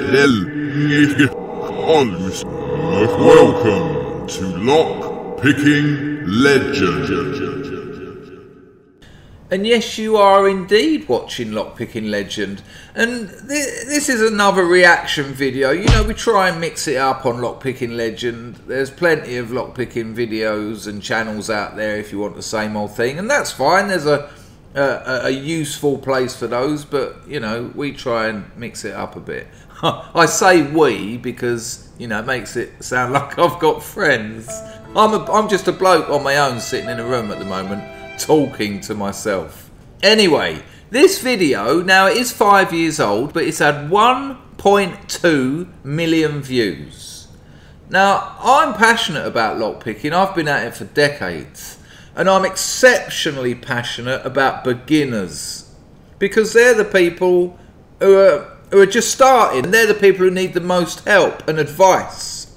Welcome to Lock Picking Legend. And yes, you are indeed watching Lockpicking Legend. And this is another reaction video. You know, we try and mix it up on Lockpicking Legend. There's plenty of lockpicking videos and channels out there if you want the same old thing. And that's fine. There's a useful place for those. But, you know, we try and mix it up a bit. I say we because, you know, it makes it sound like I've got friends. I'm just a bloke on my own sitting in a room at the moment, talking to myself. Anyway, this video, now it is 5 years old, but it's had 1.2 million views. Now, I'm passionate about lockpicking. I've been at it for decades. And I'm exceptionally passionate about beginners. Because they're the people who are just starting. They're the people who need the most help and advice.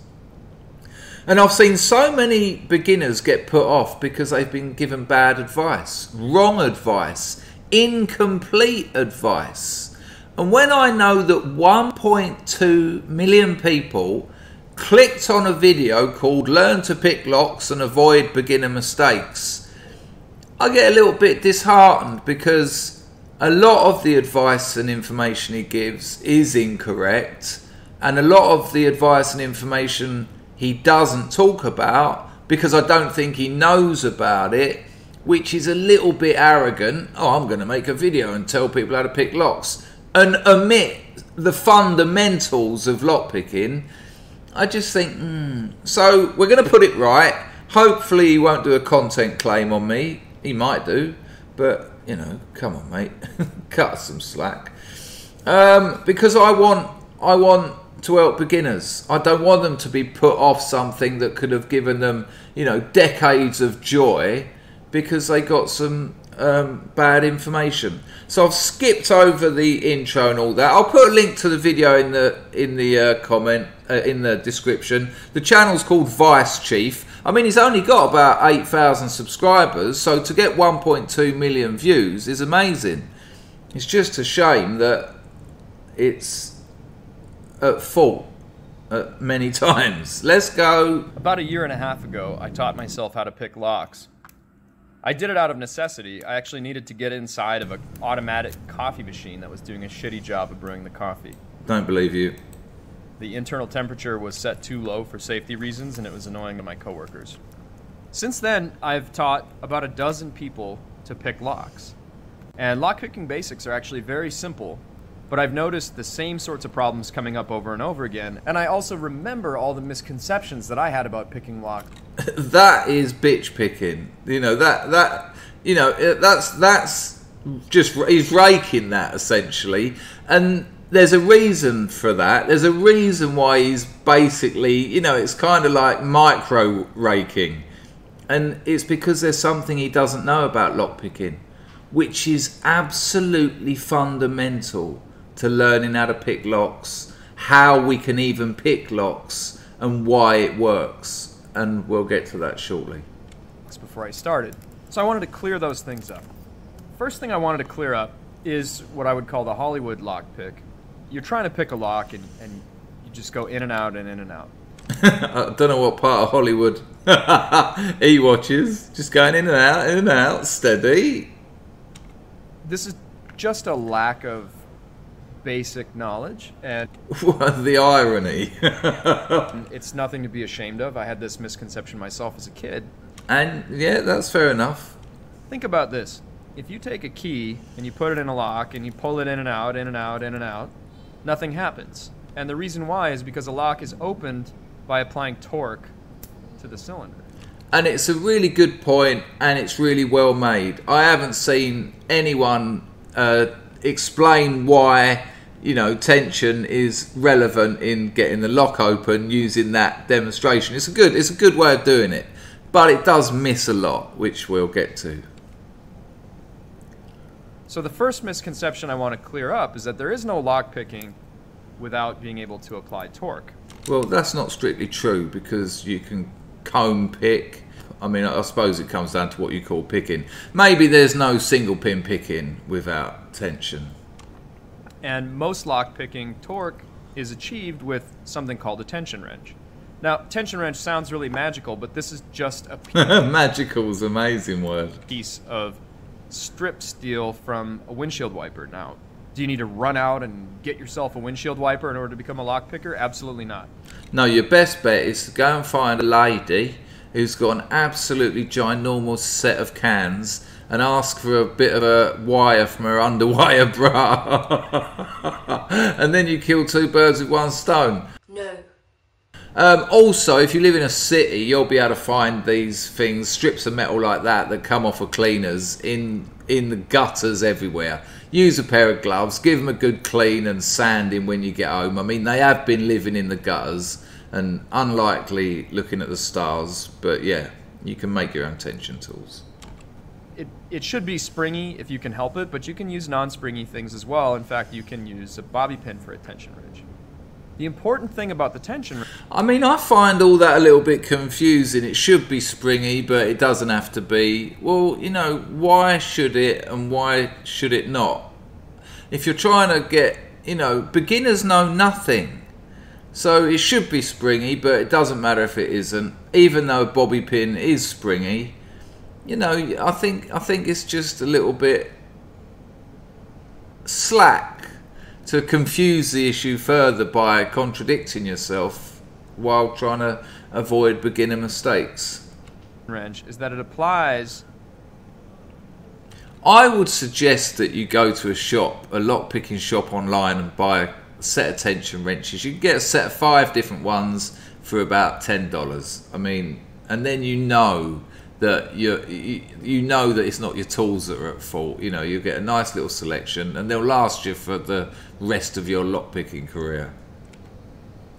And I've seen so many beginners get put off because they've been given bad advice, wrong advice, incomplete advice. And when I know that 1.2 million people clicked on a video called Learn to Pick Locks and Avoid Beginner Mistakes, I get a little bit disheartened because a lot of the advice and information he gives is incorrect, and a lot of the advice and information he doesn't talk about because I don't think he knows about it, which is a little bit arrogant. Oh, I'm going to make a video and tell people how to pick locks and omit the fundamentals of lockpicking. I just think, So we're going to put it right. Hopefully he won't do a content claim on me. He might do, but, you know, come on, mate. Cut us some slack. Because I want to help beginners. I don't want them to be put off something that could have given them, you know, decades of joy because they got some bad information. So I've skipped over the intro and all that. I'll put a link to the video in the comment in the description. The channel's called Vice Chief. I mean, he's only got about 8,000 subscribers, so to get 1.2 million views is amazing. It's just a shame that it's at fault many times. Let's go. About 1.5 years ago, I taught myself how to pick locks. I did it out of necessity. I actually needed to get inside of an automatic coffee machine that was doing a shitty job of brewing the coffee. Don't believe you. The internal temperature was set too low for safety reasons, and it was annoying to my coworkers. Since then, I've taught about a dozen people to pick locks. And lockpicking basics are actually very simple, but I've noticed the same sorts of problems coming up over and over again, and I also remember all the misconceptions that I had about picking locks. That is bitch picking. You know, that's just, he's raking that essentially, and there's a reason for that. There's a reason why he's basically, you know, it's kind of like micro raking, and it's because there's something he doesn't know about lockpicking, which is absolutely fundamental to learning how to pick locks, how we can even pick locks, and why it works. And we'll get to that shortly. That's before I started. So I wanted to clear those things up. First thing I wanted to clear up is what I would call the Hollywood lock pick. You're trying to pick a lock and you just go in and out and in and out. I don't know what part of Hollywood he watches. Just going in and out, steady. This is just a lack of basic knowledge, and the irony. It's nothing to be ashamed of. I had this misconception myself as a kid. And yeah, that's fair enough. Think about this. If you take a key and you put it in a lock and you pull it in and out, in and out, in and out, nothing happens. And the reason why is because a lock is opened by applying torque to the cylinder. And it's a really good point, and it's really well made. I haven't seen anyone explain why, you know, tension is relevant in getting the lock open using that demonstration. It's a good way of doing it, but it does miss a lot, which we'll get to. So the first misconception I want to clear up is that there is no lock picking without being able to apply torque. Well, that's not strictly true, because you can comb pick. I mean, I suppose it comes down to what you call picking. Maybe there's no single pin picking without tension. And most lock picking torque is achieved with something called a tension wrench. Now, tension wrench sounds really magical, but this is just a Magical's an amazing word. piece of strip steel from a windshield wiper. Now, do you need to run out and get yourself a windshield wiper in order to become a lockpicker? Absolutely not. No, your best bet is to go and find a lady who's got an absolutely ginormous set of cans and ask for a bit of a wire from her underwire bra. And then you kill two birds with one stone. No. Also, if you live in a city, you'll be able to find these things, strips of metal like that come off of cleaners in the gutters everywhere. Use a pair of gloves, give them a good clean and sanding when you get home. I mean, they have been living in the gutters and unlikely looking at the stars, but yeah, you can make your own tension tools. It should be springy if you can help it, but you can use non-springy things as well. In fact, you can use a bobby pin for a tension wrench. The important thing about the tension wrench... I mean, I find all that a little bit confusing. It should be springy, but it doesn't have to be. Well, you know, why should it and why should it not? If you're trying to get, you know, beginners know nothing. So it should be springy, but it doesn't matter if it isn't. Even though a bobby pin is springy, you know, I think it's just a little bit slack to confuse the issue further by contradicting yourself while trying to avoid beginner mistakes. Wrench is that it applies... I would suggest that you go to a shop, a lockpicking shop online, and buy a set of tension wrenches. You can get a set of 5 different ones for about $10. I mean, and then you know that you know that it's not your tools that are at fault. You know, you get a nice little selection, and they'll last you for the rest of your lockpicking career.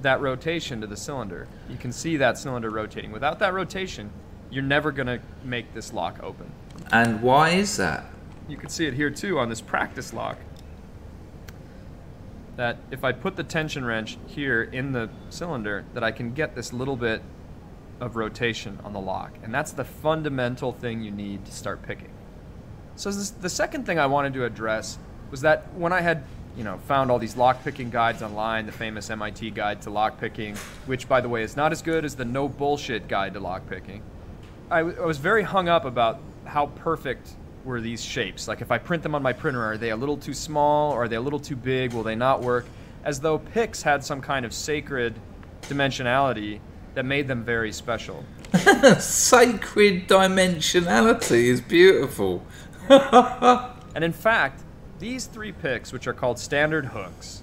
that rotation to the cylinder. You can see that cylinder rotating. Without that rotation, you're never going to make this lock open. And why is that? You can see it here too on this practice lock. That if I put the tension wrench here in the cylinder, that I can get this little bit of rotation on the lock. And that's the fundamental thing you need to start picking. So the second thing I wanted to address was that when I had found all these lock-picking guides online, the famous MIT guide to lock-picking, which, by the way, is not as good as the no bullshit guide to lock-picking, I was very hung up about how perfect were these shapes. Like, if I print them on my printer, are they a little too small, or are they a little too big? Will they not work? As though picks had some kind of sacred dimensionality that made them very special. Sacred dimensionality is beautiful. And in fact, these three picks, which are called standard hooks,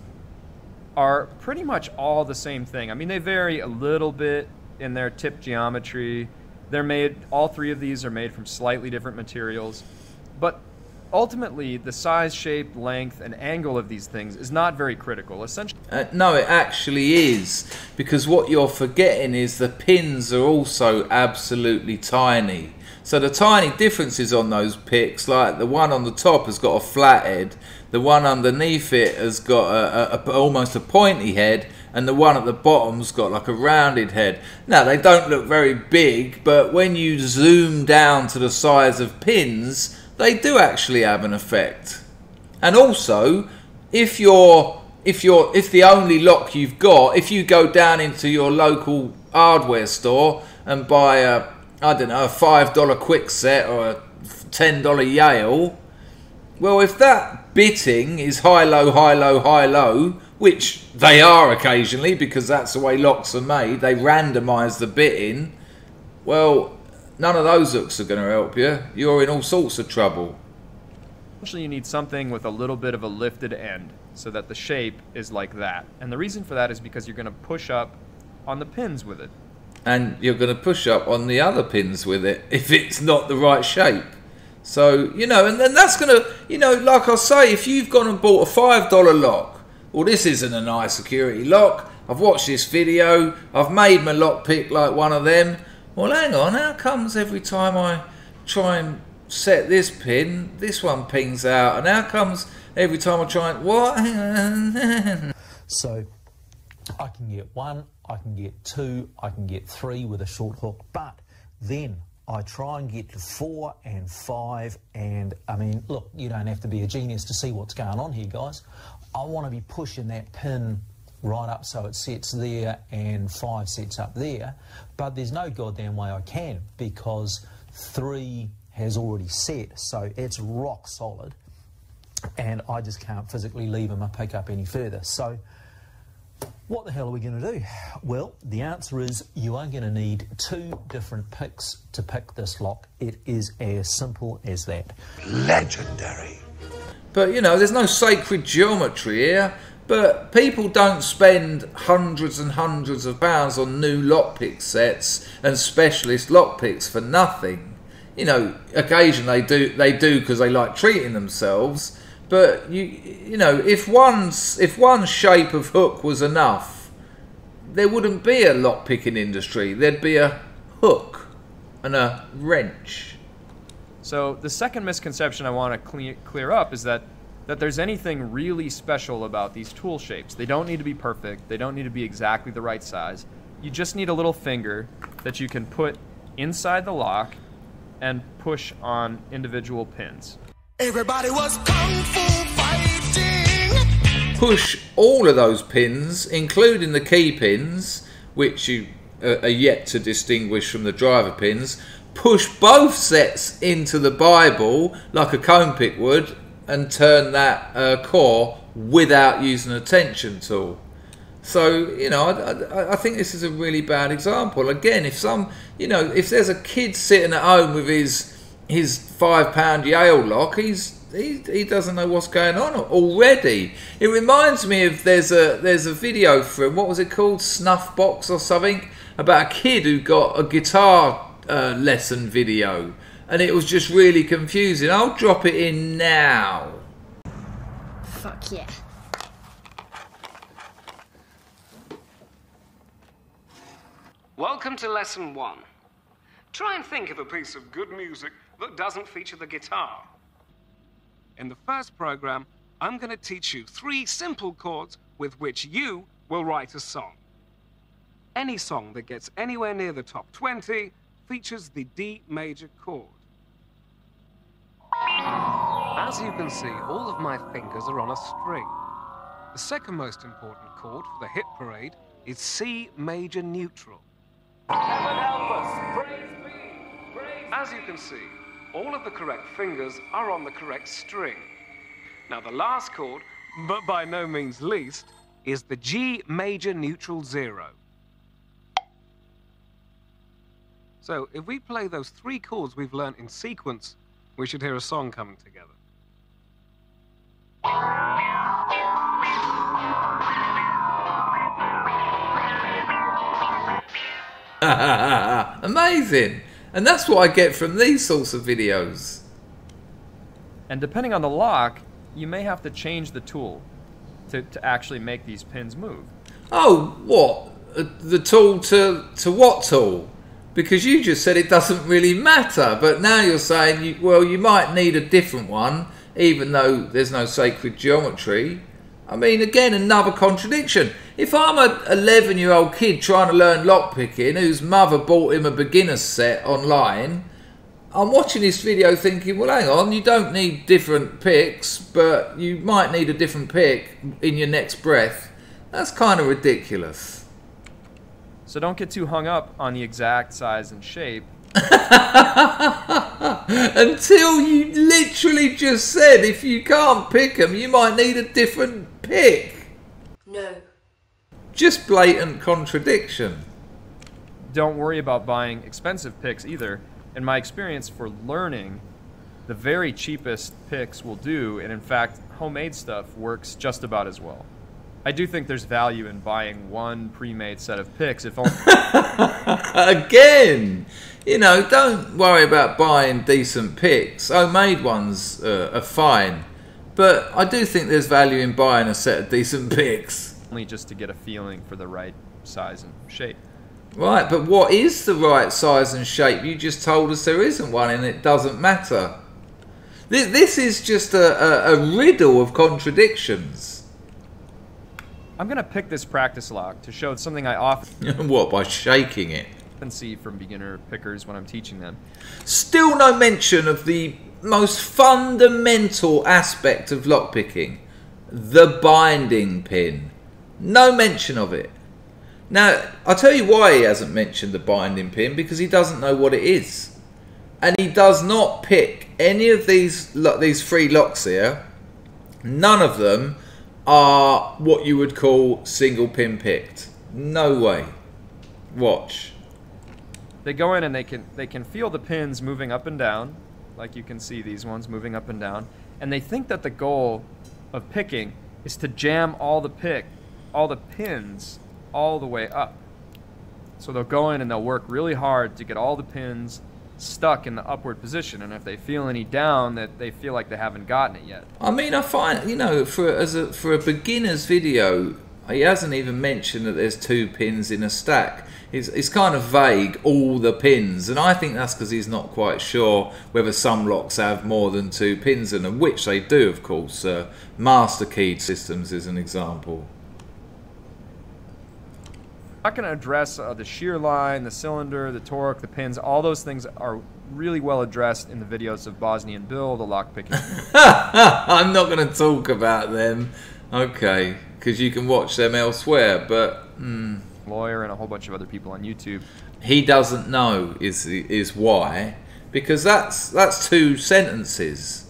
are pretty much all the same thing. I mean, they vary a little bit in their tip geometry. All three of these are made from slightly different materials. But ultimately, the size, shape, length, and angle of these things is not very critical. Essentially, no, it actually is. Because what you're forgetting is the pins are also absolutely tiny. So the tiny differences on those picks, like the one on the top has got a flat head, the one underneath it has got almost a pointy head, and the one at the bottom's got like a rounded head. Now, they don't look very big, but when you zoom down to the size of pins, they do actually have an effect. And also, if the only lock you've got, if you go down into your local hardware store and buy a $5 Kwikset or a $10 Yale, well, if that bitting is high-low, high-low, high-low, which they are occasionally because that's the way locks are made, they randomise the bitting, well, none of those hooks are going to help you. You're in all sorts of trouble. Essentially, you need something with a little bit of a lifted end so that the shape is like that. And the reason for that is because you're going to push up on the pins with it. And you're going to push up on the other pins with it if it's not the right shape. So, and then that's going to, like I say, if you've gone and bought a $5 lock, well, this isn't an eye security lock, I've watched this video, I've made my lock pick like one of them. Well, hang on, how comes every time I try and set this pin, this one pings out? And how comes every time I try and, what? So, I can get 1, I can get 2, I can get 3 with a short hook, but then I try and get to 4 and 5, and I mean, look, you don't have to be a genius to see what's going on here, guys. I want to be pushing that pin right up so it sets there and 5 sets up there, but there's no goddamn way I can, because 3 has already set, so it's rock solid, and I just can't physically leave them a pick up any further. So what the hell are we going to do? Well, the answer is you are going to need 2 different picks to pick this lock. It is as simple as that. Legendary. But, you know, there's no sacred geometry here. But people don't spend hundreds and hundreds of pounds on new lockpick sets and specialist lockpicks for nothing. You know, occasionally they do because they like treating themselves. But you know, if one shape of hook was enough, there wouldn't be a lockpicking industry. There'd be a hook and a wrench. So the second misconception I want to clear up is that there's anything really special about these tool shapes. They don't need to be perfect. They don't need to be exactly the right size. You just need a little finger that you can put inside the lock and push on individual pins. Everybody was kung fu fighting. Push all of those pins, including the key pins, which you are yet to distinguish from the driver pins. Push both sets into the Bible like a cone pick would, and turn that core without using a tension tool. So, you know, I think this is a really bad example. Again, if there's a kid sitting at home with his £5 Yale lock, he doesn't know what's going on already. It reminds me of there's a video from, what was it called, Snuffbox or something, about a kid who got a guitar lesson video, and it was just really confusing. I'll drop it in now. Fuck yeah. Welcome to Lesson 1. Try and think of a piece of good music that doesn't feature the guitar. In the first program, I'm going to teach you 3 simple chords with which you will write a song. Any song that gets anywhere near the top 20 features the D major chord. As you can see, all of my fingers are on a string. The second most important chord for the hit parade is C major neutral. Heaven help us! Praise be! Praise As you can see, all of the correct fingers are on the correct string. Now the last chord, but by no means least, is the G major neutral 0. So if we play those 3 chords we've learnt in sequence, we should hear a song coming together. Amazing. And that's what I get from these sorts of videos. And depending on the lock, you may have to change the tool to actually make these pins move. Oh, what? The tool to what tool? Because you just said it doesn't really matter, but now you're saying, you might need a different one, even though there's no sacred geometry. I mean, again, another contradiction. If I'm an 11-year-old kid trying to learn lockpicking, whose mother bought him a beginner's set online, I'm watching this video thinking, well, hang on, you don't need different picks, but you might need a different pick in your next breath. That's kind of ridiculous. So don't get too hung up on the exact size and shape. Until you literally just said if you can't pick them, you might need a different pick. No. Just blatant contradiction. Don't worry about buying expensive picks either. In my experience for learning, the very cheapest picks will do, and in fact, homemade stuff works just about as well. I do think there's value in buying one pre-made set of picks, if only... Again, you know, don't worry about buying decent picks. Homemade ones are fine. But I do think there's value in buying a set of decent picks. Only just to get a feeling for the right size and shape. Right, but what is the right size and shape? You just told us there isn't one and it doesn't matter. This is just a riddle of contradictions. I'm going to pick this practice lock to show something I often What, by shaking it? see from beginner pickers when I'm teaching them. Still no mention of the most fundamental aspect of lockpicking, the binding pin. No mention of it. Now, I'll tell you why he hasn't mentioned the binding pin, because he doesn't know what it is. And he does not pick any of these 3 locks here. None of them are what you would call single pin picked. No way. Watch. They go in and they can feel the pins moving up and down, like you can see these ones moving up and down, and they think that the goal of picking is to jam all the pins all the way up. So they'll go in and they'll work really hard to get all the pins stuck in the upward position, and if they feel any down, that they feel like they haven't gotten it yet. I mean, I find, you know, for a beginner's video, he hasn't even mentioned that there's 2 pins in a stack. It's kind of vague, all the pins, and I think that's because he's not quite sure whether some locks have more than 2 pins in them, which they do, of course. Master keyed systems is an example. I'm not going to address the shear line, the cylinder, the torque, the pins. All those things are really well addressed in the videos of Bosnian Bill, the lockpicking. I'm not going to talk about them, okay, because you can watch them elsewhere, but... Lawyer and a whole bunch of other people on YouTube. He doesn't know is why, because that's 2 sentences.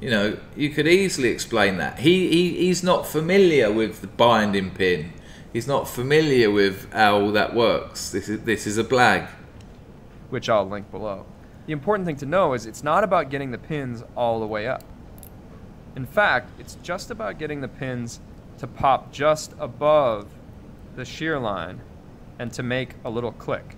You know, you could easily explain that. He's not familiar with the binding pin. He's not familiar with how all that works. This is a blag. Which I'll link below. The important thing to know is it's not about getting the pins all the way up. In fact, it's just about getting the pins to pop just above the shear line and to make a little click.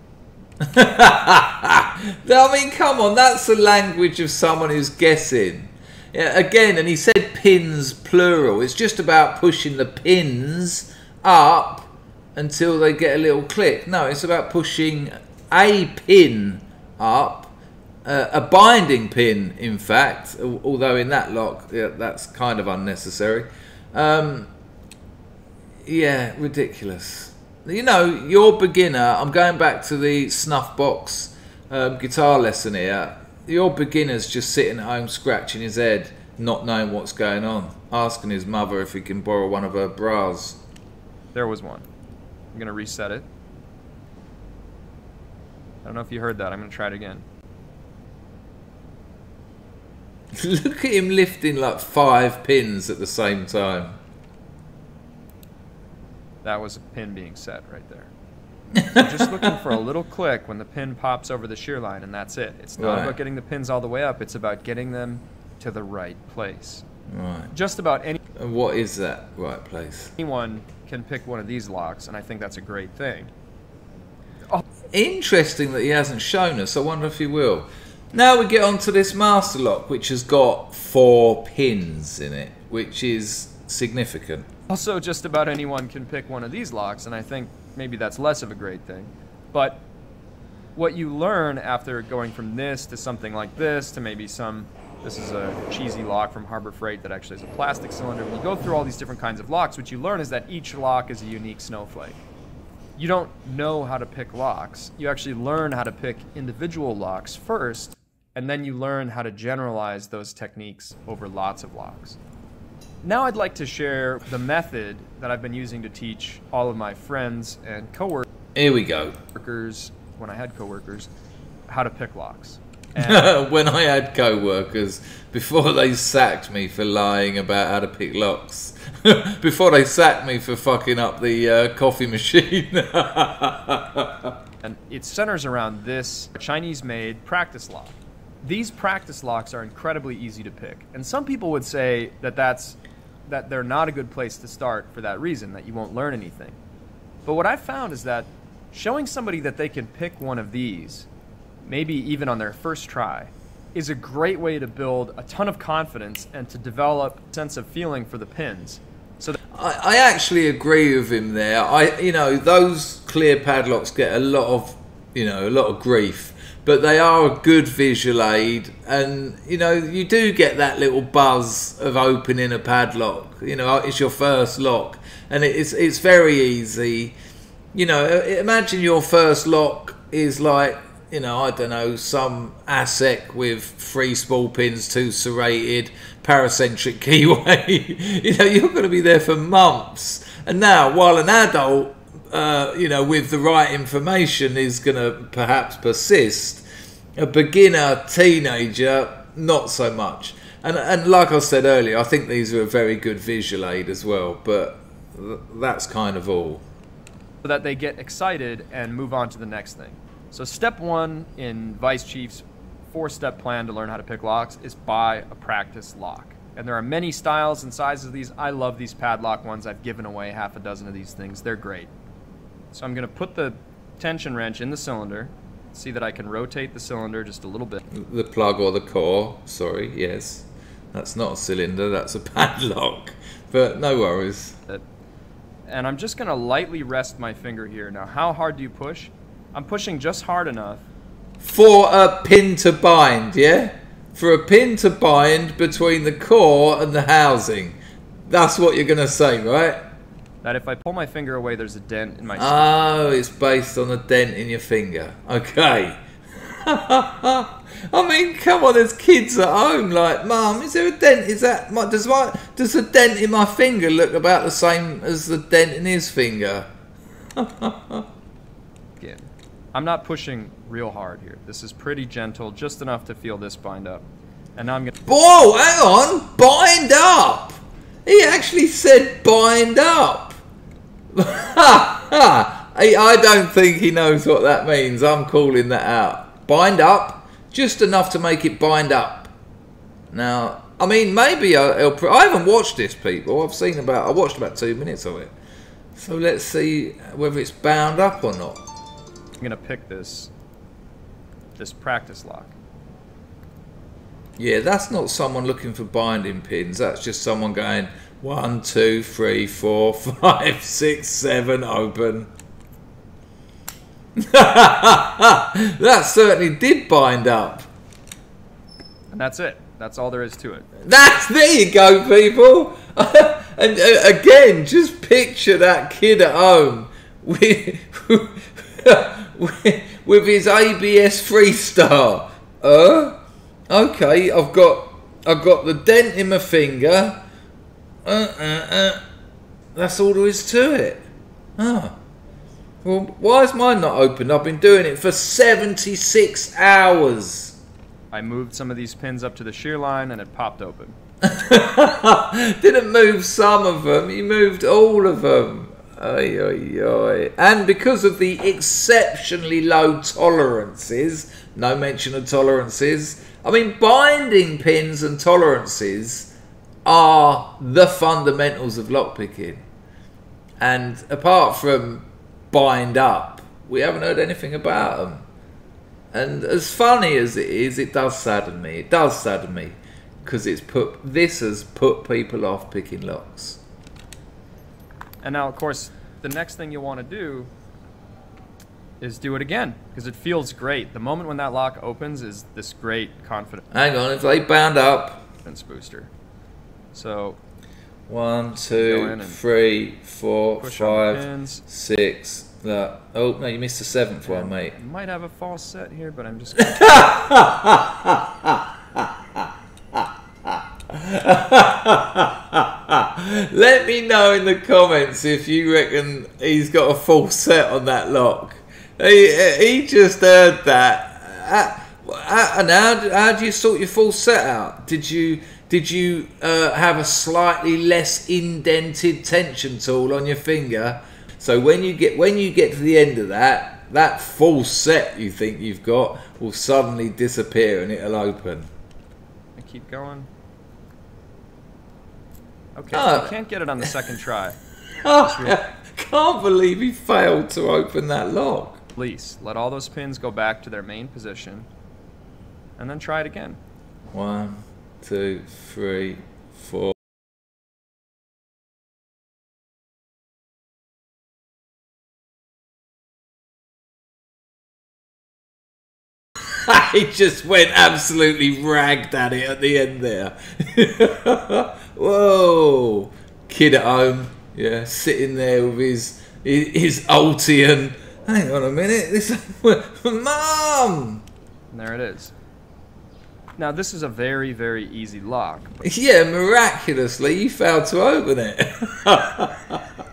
I mean, come on, that's the language of someone who's guessing. Yeah, again, and he said pins plural. It's just about pushing the pins up until they get a little click. No, it's about pushing a pin up, a binding pin, in fact, although in that lock, yeah, that's kind of unnecessary. Yeah, ridiculous. You know, you're beginner. I'm going back to the snuff box guitar lesson here. Your beginner's just sitting at home scratching his head, not knowing what's going on, asking his mother if he can borrow one of her bras. There was one. I'm going to reset it. I don't know if you heard that. I'm going to try it again. Look at him lifting like 5 pins at the same time. That was a pin being set right there. You're just looking for a little click when the pin pops over the shear line, and that's it. It's not about getting the pins all the way up. It's about getting them to the right place. Right. Just about And what is that right place? anyone can pick one of these locks, and I think that's a great thing. Interesting that he hasn't shown us. I wonder if he will. Now we get on to this master lock, which has got 4 pins in it, which is significant. Also, just about anyone can pick one of these locks, and I think maybe that's less of a great thing. But what you learn after going from this to something like this to maybe this is a cheesy lock from Harbor Freight that actually has a plastic cylinder. When you go through all these different kinds of locks, what you learn is that each lock is a unique snowflake. You don't know how to pick locks. You actually learn how to pick individual locks first, and then you learn how to generalize those techniques over lots of locks. Now I'd like to share the method that I've been using to teach all of my friends and coworkers. Here we go. When I had coworkers, how to pick locks. When I had co-workers, before they sacked me for lying about how to pick locks, before they sacked me for fucking up the coffee machine. And it centers around this Chinese-made practice lock. These practice locks are incredibly easy to pick, and some people would say that they're not a good place to start for that reason, that you won't learn anything. But what I've found is that showing somebody that they can pick one of these, maybe even on their first try, is a great way to build a ton of confidence and to develop a sense of feeling for the pins. So I actually agree with him there. Those clear padlocks get a lot of grief, but they are a good visual aid, and you do get that little buzz of opening a padlock. It's your first lock, and it's very easy. Imagine your first lock is like, I don't know, some ASEC with 3 small pins, 2 serrated, paracentric keyway. You're going to be there for months. And now, while an adult, you know, with the right information is going to perhaps persist, a beginner teenager, not so much. And like I said earlier, I think these are a very good visual aid as well, but that's kind of all. So that they get excited and move on to the next thing. So step 1 in Vice Chief's 4-step plan to learn how to pick locks is buy a practice lock. And there are many styles and sizes of these. I love these padlock ones. I've given away half a dozen of these things. They're great. So I'm going to put the tension wrench in the cylinder. See that I can rotate the cylinder just a little bit. The plug or the core, sorry, yes. That's not a cylinder, that's a padlock. But no worries. And I'm just going to lightly rest my finger here. Now, how hard do you push? I'm pushing just hard enough. For a pin to bind, yeah? For a pin to bind between the core and the housing. That's what you're going to say, right? That if I pull my finger away, there's a dent in my skin. Oh, it's based on a dent in your finger. Okay. I mean, come on, there's kids at home like, Mum, is there a dent? Is that does the dent in my finger look about the same as the dent in his finger? Again, I'm not pushing real hard here. This is pretty gentle, just enough to feel this bind up. And now I'm gonna... Whoa, hang on, bind up. He actually said bind up. I don't think he knows what that means. I'm calling that out. Bind up, just enough to make it bind up. Now, I mean, maybe I haven't watched this, people. I watched about 2 minutes of it. So let's see whether it's bound up or not. I'm gonna pick this practice lock. Yeah, that's not someone looking for binding pins. That's just someone going 1, 2, 3, 4, 5, 6, 7, open. That certainly did bind up. And that's it. That's all there is to it. There you go, people. And again, just picture that kid at home with his ABS Freestar. Okay, I've got the dent in my finger. That's all there is to it. Well, why is mine not open? I've been doing it for 76 hours. I moved some of these pins up to the shear line and it popped open. Didn't move some of them, you moved all of them. Oy, oy, oy. And because of the exceptionally low tolerances, no mention of tolerances, I mean, binding pins and tolerances are the fundamentals of lockpicking. And apart from bind up, we haven't heard anything about them. And as funny as it is, it does sadden me. It does sadden me because this has put people off picking locks. And now, of course, the next thing you want to do is do it again because it feels great. The moment when that lock opens is this great confidence. Hang on, if they bound up. Confidence booster. So 1, 2, 3, 4, 5, 6. Oh no, you missed the 7th one, mate. You might have a false set here, but I'm just. Let me know in the comments if you reckon he's got a full set on that lock. He just heard that. And how do you sort your full set out? Did you have a slightly less indented tension tool on your finger? So when you get to the end of that full set you think you've got will suddenly disappear and it'll open. I keep going. Okay, I can't get it on the second try. I can't believe he failed to open that lock. Release. Let all those pins go back to their main position, and then try it again. 1, 2, 3, 4. He just went absolutely ragged at it at the end there. Whoa. Kid at home, yeah, sitting there with his Ultian. Hang on a minute, Mum! And there it is. Now this is a very, very easy lock. Yeah, miraculously you failed to open it.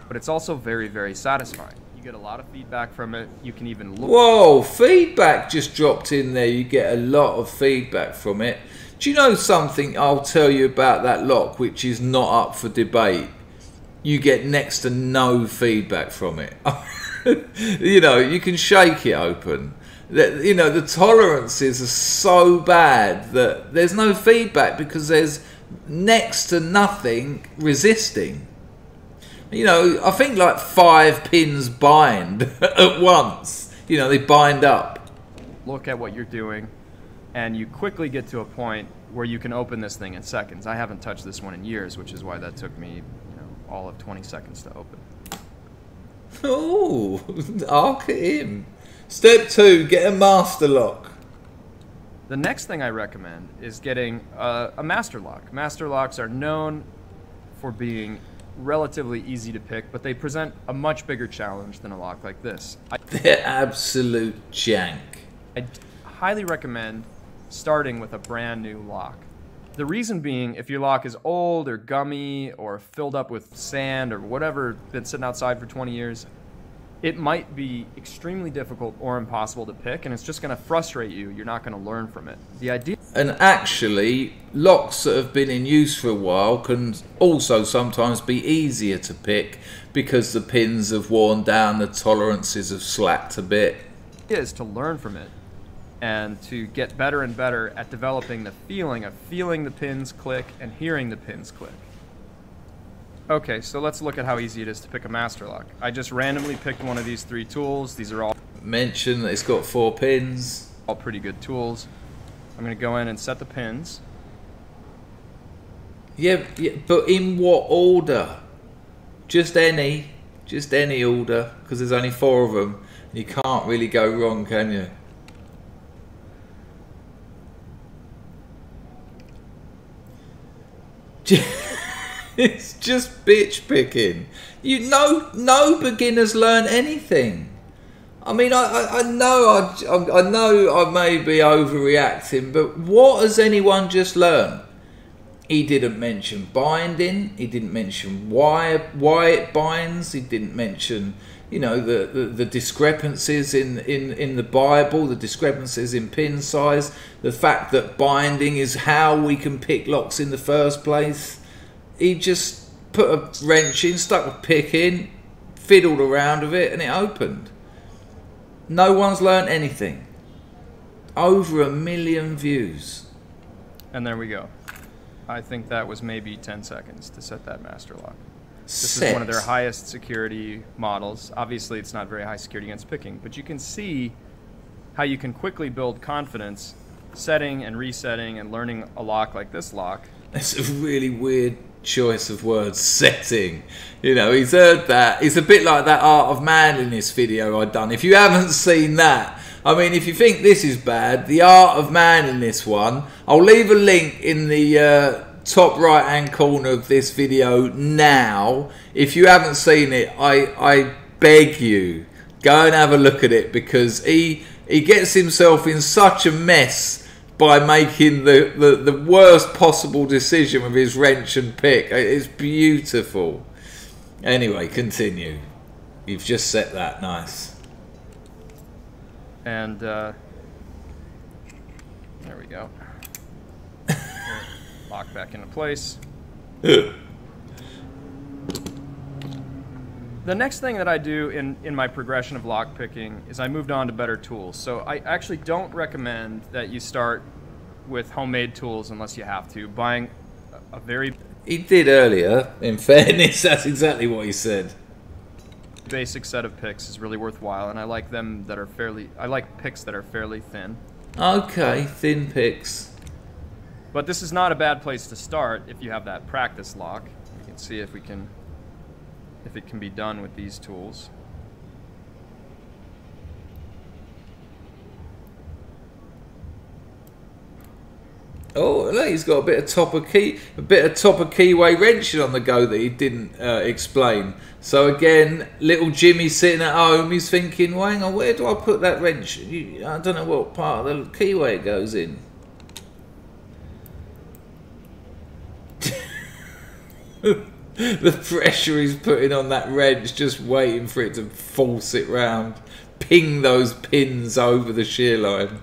but it's also very, very satisfying. You get a lot of feedback from it. You can even look. Whoa, feedback just dropped in there. You get a lot of feedback from it. Do you know something I'll tell you about that lock which is not up for debate? You get next to no feedback from it. You know, you can shake it open. You know, the tolerances are so bad that there's no feedback because there's next to nothing resisting. You know, I think like 5 pins bind at once. You know, they bind up. Look at what you're doing, and you quickly get to a point where you can open this thing in seconds. I haven't touched this one in years, which is why that took me, all of 20 seconds to open. Oh, arc at him. Step 2, get a master lock. The next thing I recommend is getting a master lock. Master locks are known for being relatively easy to pick, but they present a much bigger challenge than a lock like this. They're absolute jank. I highly recommend starting with a brand new lock. The reason being, if your lock is old or gummy or filled up with sand or whatever, been sitting outside for 20 years, it might be extremely difficult or impossible to pick, and it's just going to frustrate you. You're not going to learn from it. The idea. And actually, locks that have been in use for a while can also sometimes be easier to pick because the pins have worn down, the tolerances have slacked a bit. Is to learn from it and to get better and better at developing the feeling of feeling the pins click and hearing the pins click. Okay, so let's look at how easy it is to pick a master lock. I just randomly picked one of these 3 tools. These are all Mention that it's got 4 pins. All pretty good tools. I'm going to go in and set the pins. Yeah, but in what order? Just any order, because there's only 4 of them. You can't really go wrong, can you? It's just bitch picking. You know, no beginners learn anything. I mean, I know I may be overreacting, but what has anyone just learned? He didn't mention binding. He didn't mention why it binds. He didn't mention, you know, the discrepancies in the Bible, the discrepancies in pin size, the fact that binding is how we can pick locks in the first place. He just put a wrench in, stuck a pick in, fiddled around with it, and it opened. No one's learned anything. Over 1 million views. And there we go. I think that was maybe 10 seconds to set that master lock. This is one of their highest security models. Obviously, it's not very high security against picking, but you can see how you can quickly build confidence setting and resetting and learning a lock like this lock. It's a really weird choice of words, setting. You know, he's heard that. It's a bit like that Art of Manliness video I'd done. If you haven't seen that, I mean, if you think this is bad, the Art of Manliness one, I'll leave a link in the top right hand corner of this video now. If you haven't seen it, I beg you, go and have a look at it, because he gets himself in such a mess by making the worst possible decision with his wrench and pick. It's beautiful. Anyway, continue. You've just set that nice. And there we go. Lock back into place. The next thing that I do in my progression of lock picking is I moved on to better tools. So I actually don't recommend that you start with homemade tools unless you have to. Buying a very... He did earlier, in fairness, that's exactly what he said. Basic set of picks is really worthwhile, and I like them that are fairly... I like picks that are fairly thin. Okay, thin picks. But this is not a bad place to start if you have that practice lock. We can see if it can be done with these tools. Oh, look, he's got a bit of topper keyway wrenching on the go that he didn't explain. So again, little Jimmy sitting at home, he's thinking, well, hang on, where do I put that wrench? I don't know what part of the keyway it goes in. The pressure he's putting on that wrench, just waiting for it to force it round. Ping those pins over the shear line.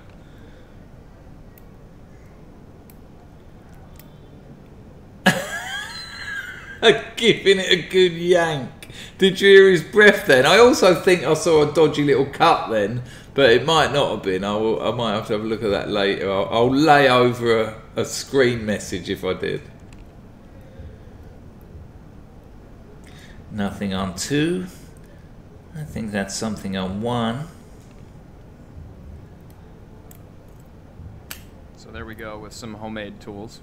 Giving it a good yank. Did you hear his breath then? I also think I saw a dodgy little cut then, but it might not have been. I might have to have a look at that later. I'll lay over a screen message if I did. Nothing on 2. I think that's something on 1. So there we go with some homemade tools.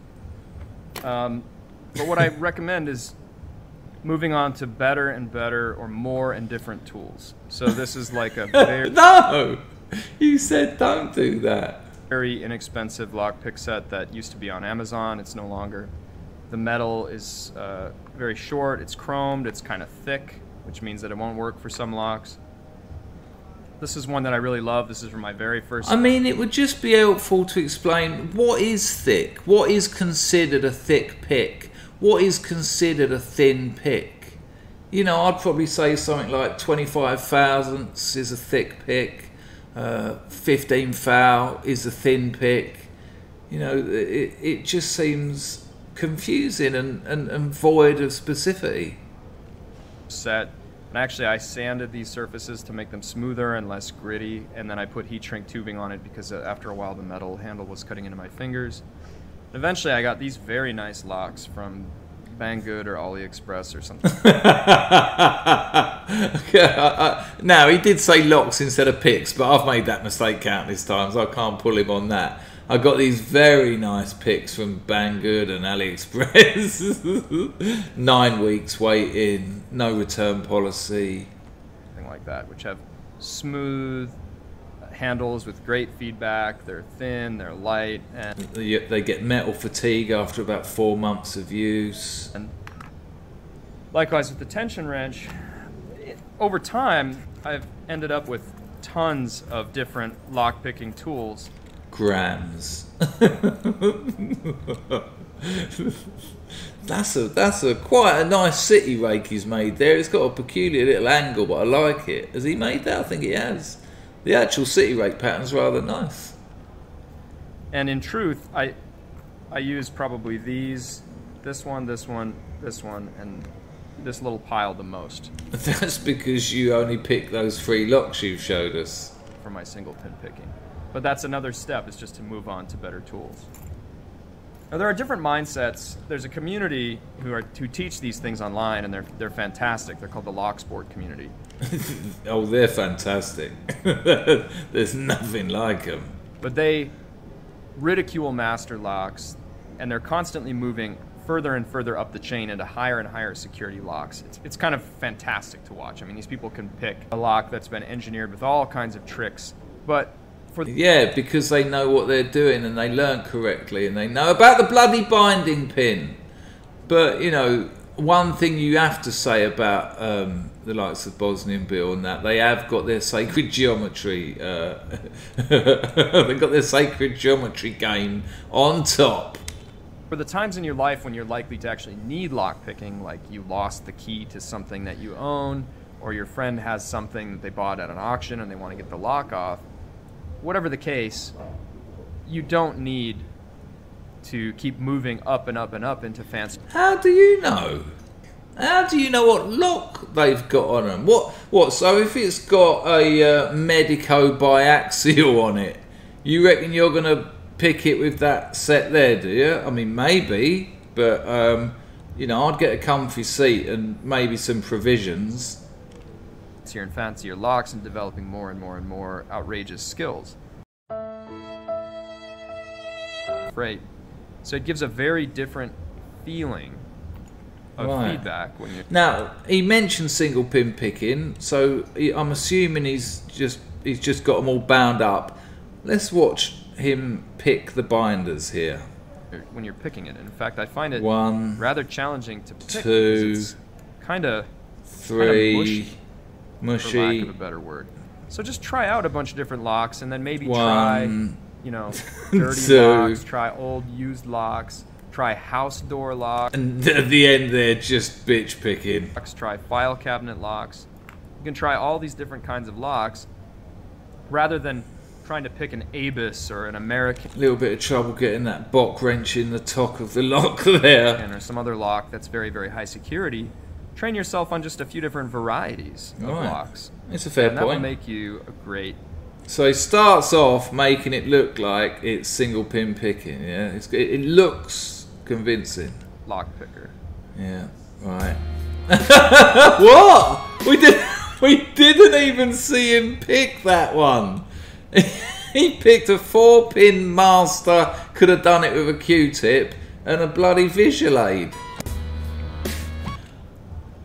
But what I recommend is moving on to better and better or more and different tools. So this is like a very... No! You said don't do that. Very inexpensive lockpick set that used to be on Amazon. It's no longer. The metal is very short. It's chromed. It's kind of thick, which means that it won't work for some locks. This is one that I really love. This is from my very first... I mean, it would just be helpful to explain what is thick. What is considered a thick pick? What is considered a thin pick? You know, I'd probably say something like 25 thousandths is a thick pick. 15 thou is a thin pick. You know, it just seems confusing and void of specificity. Set. And actually, I sanded these surfaces to make them smoother and less gritty, and then I put heat shrink tubing on it because after a while the metal handle was cutting into my fingers. Eventually, I got these very nice locks from Banggood or AliExpress or something. Now, he did say locks instead of picks, but I've made that mistake countless times. I can't pull him on that. I got these very nice picks from Banggood and AliExpress. 9 weeks waiting, no return policy. Something like that, which have smooth handles with great feedback. They're thin, they're light, and they get metal fatigue after about 4 months of use. And likewise with the tension wrench, over time I've ended up with tons of different lock-picking tools. Grams. That's quite a nice city rake he's made there. It's got a peculiar little angle, but I like it. Has he made that? I think he has. The actual city rake pattern's rather nice. And in truth, I use probably these, this one, and this little pile the most. That's because you only pick those 3 locks you've showed us. For my single pin picking. But that's another step, is just to move on to better tools. Now, there are different mindsets. There's a community who teach these things online, and they're fantastic. They're called the Lock Sport community. Oh, they're fantastic. There's nothing like them. But they ridicule master locks, and they're constantly moving further and further up the chain into higher and higher security locks. It's kind of fantastic to watch. I mean, these people can pick a lock that's been engineered with all kinds of tricks, but yeah, because they know what they're doing and they learn correctly and they know about the bloody binding pin. But, you know, one thing you have to say about the likes of Bosnian Bill and that, they have got their sacred geometry. They've got their sacred geometry game on top. For the times in your life when you're likely to actually need lockpicking, like you lost the key to something that you own, or your friend has something that they bought at an auction and they want to get the lock off, whatever the case, you don't need to keep moving up and up and up into fancy. How do you know? How do you know what lock they've got on them? What? So if it's got a Medico biaxial on it, you reckon you're going to pick it with that set there, do you? I mean, maybe, but you know, I'd get a comfy seat and maybe some provisions. And fancier locks and developing more and more and more outrageous skills. Right. So it gives a very different feeling of feedback when you're... Now, he mentioned single pin picking, so I'm assuming he's just got them all bound up. Let's watch him pick the binders here. When you're picking it. In fact, I find it 1, rather challenging to pick. 2, it's kind of 3, mushy. For lack of a better word. So just try out a bunch of different locks and then maybe 1, try, you know, dirty 2, locks, try old used locks, Try house door locks. And at the end, they're just bitch picking. Try file cabinet locks. You can try all these different kinds of locks rather than trying to pick an Abus or an American. A little bit of trouble getting that bock wrench in the top of the lock there. Or some other lock that's very, very high security. Train yourself on just a few different varieties of locks. It's a fair and point. that will make you a great... So he starts off making it look like it's single pin picking, yeah? It looks convincing. lock picker. Yeah, right. What? We didn't even see him pick that one. He picked a 4-pin master, could have done it with a Q-tip, and a bloody visual aid.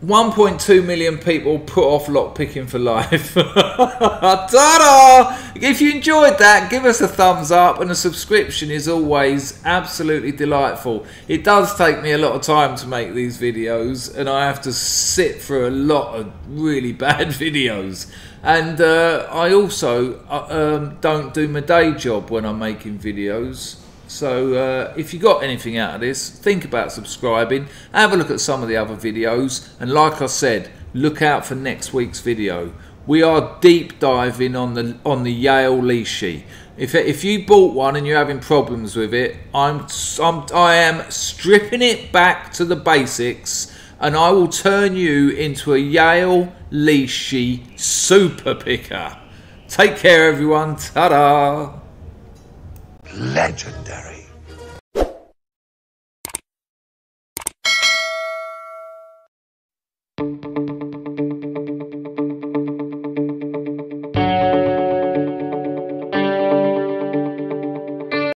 1.2 million people put off lockpicking for life. Ta-da! If you enjoyed that, give us a thumbs up, and a subscription is always absolutely delightful. It does take me a lot of time to make these videos, and I have to sit through a lot of really bad videos. And I also don't do my day job when I'm making videos. So if you got anything out of this, think about subscribing, have a look at some of the other videos, and like I said, look out for next week's video. We are deep diving on the Yale Lishi. If you bought one and you're having problems with it, I am stripping it back to the basics, and I will turn you into a Yale Lishi super picker. Take care, everyone. Ta-da! Legendary.